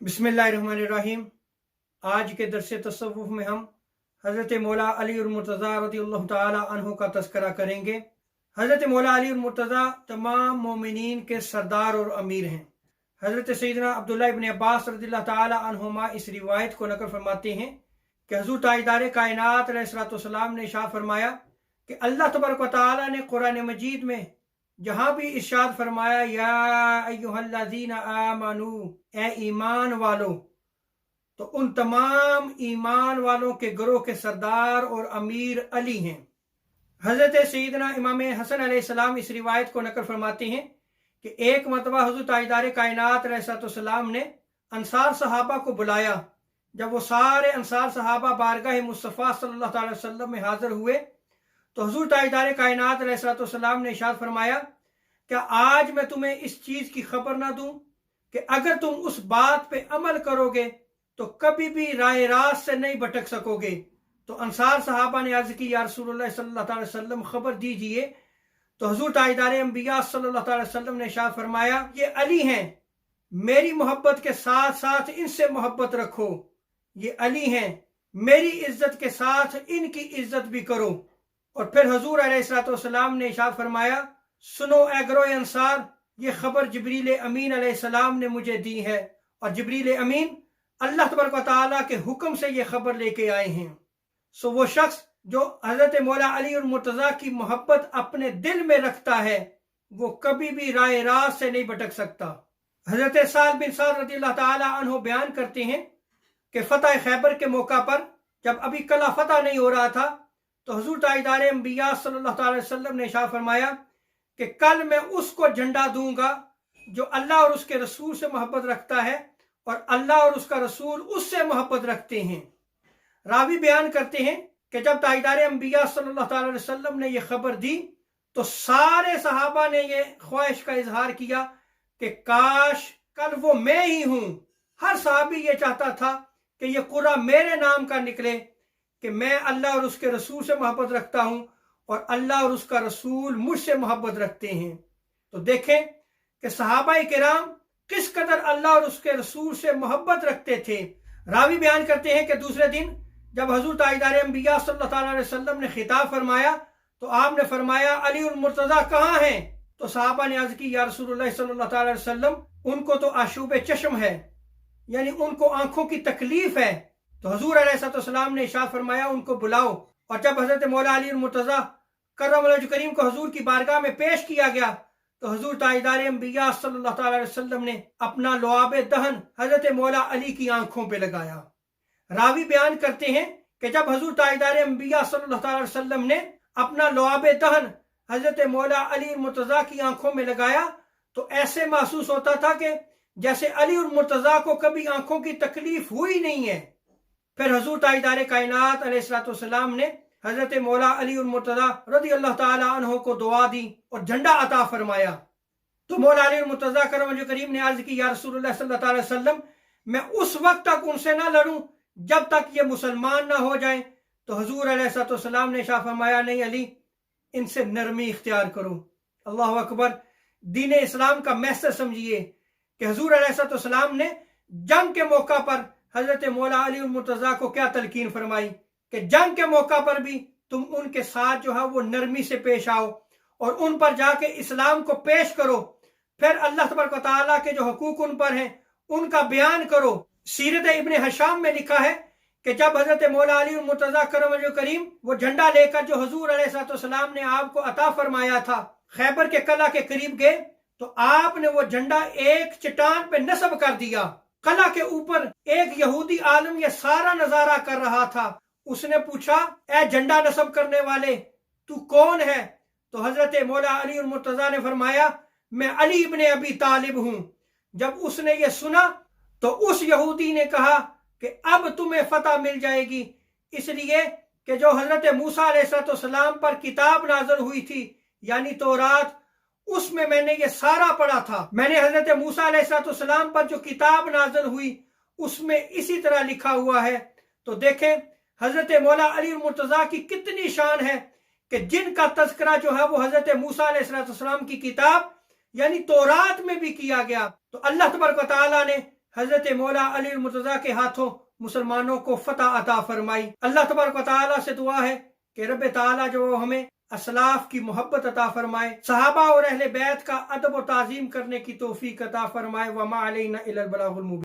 बिस्मिल्लाहिर्रहमानिर्रहीम। आज के दर्स तसव्वुफ में हम हज़रत मौला अली और मुर्तज़ा रज़ियल्लाहु ताला अन्हु का तज़किरा करेंगे। हज़रत मौला अली और मुर्तज़ा तमाम मोमिनीन के सरदार और अमीर हैं। हज़रत सैयदना अब्दुल्ला इब्न अब्बास रज़ियल्लाहु ताला अन्हुमा इस रिवायत को नक़ल फरमाते हैं कि हुज़ूर ताजदार कायनात अलैहिस्सलाम ने इरशाद फरमाया कि अल्लाह तबारक व तआला ने कुरान मजीद में जहाँ भी इरशाद फरमाया या अय्युहल्लज़ीना आमनू, ए ईमान वालों, तो उन तमाम ईमान वालों के ग्रोह के सरदार और अमीर अली हैं। हज़रत सैयदना इमाम हसन अलैहिस्सलाम इस रिवायत को नकल फरमाते हैं कि एक मरतबा हुज़ूर ताजदार कायनात अलैहिस्सलाम ने अंसार सहाबा को बुलाया। जब वो सारे अंसार सहाबा बारगाह मुस्तफ़ा सल्लल्लाहु अलैहि वसल्लम में हाजिर हुए तो हुज़ूर ताजदार कायनात अलैहिस्सलाम ने इरशाद फरमाया, क्या आज मैं तुम्हें इस चीज़ की खबर ना दूं कि अगर तुम उस बात पे अमल करोगे तो कभी भी राह रास्त से नहीं भटक सकोगे। तो अंसार सहाबा ने अर्ज़ की, या रसूलुल्लाह सल्लल्लाहु अलैहि वसल्लम खबर दीजिए। तो हुज़ूर ताजदार अंबिया सल्लल्लाहु अलैहि वसल्लम ने इरशाद फरमाया, ये अली हैं, मेरी मोहब्बत के साथ साथ इनसे मोहब्बत रखो। ये अली हैं, मेरी इज्जत के साथ इनकी इज्जत भी करो। और फिर हुज़ूर अलैहिस्सलाम ने इरशाद फरमाया, सुनो ए ग्रोह अंसार, ये खबर जिब्रील अमीन अलैहिस्सलाम ने मुझे दी है और जिब्रील अमीन अल्लाह तबारक व तआला के हुक्म से ये खबर लेके आए हैं। सो वो शख्स जो हज़रत मौला अली और मुर्तज़ा की मोहब्बत अपने दिल में रखता है वो कभी भी राह रास्त से नहीं भटक सकता। हज़रत साल बिन साद रज़ियल्लाहु ताला अन्हु बयान करते हैं कि फतह खैबर के मौका पर जब अभी कला फतह नहीं हो रहा था तो हुज़ूर ताजदार अंबिया सल्लल्लाहु अलैहि वसल्लम ने इरशाद फरमाया कि कल मैं उसको झंडा दूंगा जो अल्लाह और उसके रसूल से मोहब्बत रखता है और अल्लाह और उसका रसूल उससे मोहब्बत रखते हैं। रावी बयान करते हैं कि जब ताजदार अंबिया सल्लल्लाहु अलैहि वसल्लम ने यह खबर दी तो सारे सहाबा ने यह ख्वाहिश का इजहार किया कि काश कल वो मैं ही हूं। हर सहाबी ये चाहता था कि यह कुरा मेरे नाम का निकले कि मैं अल्लाह और उसके रसूल से मोहब्बत रखता हूं और अल्लाह और उसका रसूल मुझसे मोहब्बत रखते हैं। तो देखें कि सहाबाए किराम किस कदर अल्लाह और उसके रसूल से मोहब्बत रखते थे। रावी बयान करते हैं कि दूसरे दिन जब हुज़ूर ताजदार अंबिया सल्लल्लाहु अलैहि वसल्लम ने खिताब फरमाया तो आपने फरमाया, अली और मुर्तज़ा कहाँ हैं? तो सहाबा ने अर्ज़ की, या रसूलुल्लाह सल्लल्लाहु अलैहि वसल्लम, उनको तो आशूब चश्म है, यानी उनको आंखों की तकलीफ है। तो हुज़ूर अलैहिस्सलाम ने इरशाद फरमाया, उनको बुलाओ। और जब हज़रत मौला अली और मुर्तज़ा करम करीम को हुज़ूर की बारगाह में पेश किया गया तो हुज़ूर ताजदार अंबिया सल्लल्लाहु अलैहि वसल्लम ने अपना लुआब दहन हज़रत मौला अली की आंखों पे लगाया। रावी बयान करते हैं कि जब हुज़ूर ताजदार अंबिया सल्लल्लाहु अलैहि वसल्लम ने अपना लुआब दहन हज़रत मौला अली और मुर्तज़ा की आंखों में लगाया तो ऐसे महसूस होता था कि जैसे अली और मुर्तज़ा को कभी आंखों की तकलीफ हुई नहीं है। फिर हुज़ूर ताजदार कायनात अलैहिस्सलाम ने हज़रत मौला अली और मुर्तज़ा रज़ियल्लाहु ताला अन्हु को दुआ दी और झंडा अता फरमाया। तो मौला अली और मुर्तज़ा करम करीम ने अर्ज़ की, या रसूलुल्लाह सल्लल्लाहु अलैहि वसल्लम, मैं उस वक्त तक उनसे ना लड़ूं जब तक ये मुसलमान ना हो जाएं। तो हुज़ूर अलैहिस्सलाम ने शाह फरमाया, नहीं अली, इनसे नरमी इख्तियार करो। अल्लाहु अकबर। दीन इस्लाम का मैसेज समझिए कि हुज़ूर अलैहिस्सलाम ने जंग के मौका पर हज़रत मौला अली और मुर्तज़ा को क्या तलकीन फरमाई कि जंग के मौका पर भी तुम उनके साथ जो है वो नरमी से पेश आओ और उन पर जाके इस्लाम को पेश करो। फिर अल्लाह तबारक व तआला के जो हुकूक उन पर हैं उनका बयान करो। सीरत इब्न हिशाम में लिखा है कि जब हज़रत मौला अली और मुर्तज़ा करम करीम वो झंडा लेकर जो हुज़ूर अलैहिस्सलाम ने आपको अता फरमाया था खैबर के कला के करीब गए तो आपने वो झंडा एक चट्टान पे नस्ब कर दिया। कला के ऊपर एक यहूदी आलम ये सारा नजारा कर रहा था। उसने पूछा, ए झंडा नस्ब करने वाले, तू कौन है? तो हजरत मौला अली और मुर्तज़ा ने फरमाया, मैं अली इब्न अबी तालिब हूं। जब उसने ये सुना तो उस यहूदी ने कहा कि अब तुम्हें फतह मिल जाएगी, इसलिए कि जो हजरत मूसा अलैहिस्सलाम पर किताब नाज़िल हुई थी यानी तौरात, उसमें मैंने ये सारा पढ़ा था। मैंने हजरत मूसा अलैहिस्सलाम पर जो किताब नाज़िल हुई उसमें इसी तरह लिखा हुआ है। तो देखें हजरत मौला अली और मुर्तज़ा की कितनी शान है कि जिनका तज़किरा जो है वो हजरत मूसा अलैहिस्सलाम की किताब यानी तौरात में भी किया गया। तो अल्लाह तबारक व तआला ने حضرت مولا علی المرتضیٰ کے ہاتھوں مسلمانوں کو فتح عطا فرمائی۔ اللہ تبارک و تعالیٰ سے دعا ہے کہ رب تعالیٰ جو ہمیں اسلاف کی محبت عطا فرمائے، صحابہ اور اہل بیت کا ادب و تعظیم کرنے کی توفیق عطا فرمائے۔ وما علینا الا البلاغ المبین۔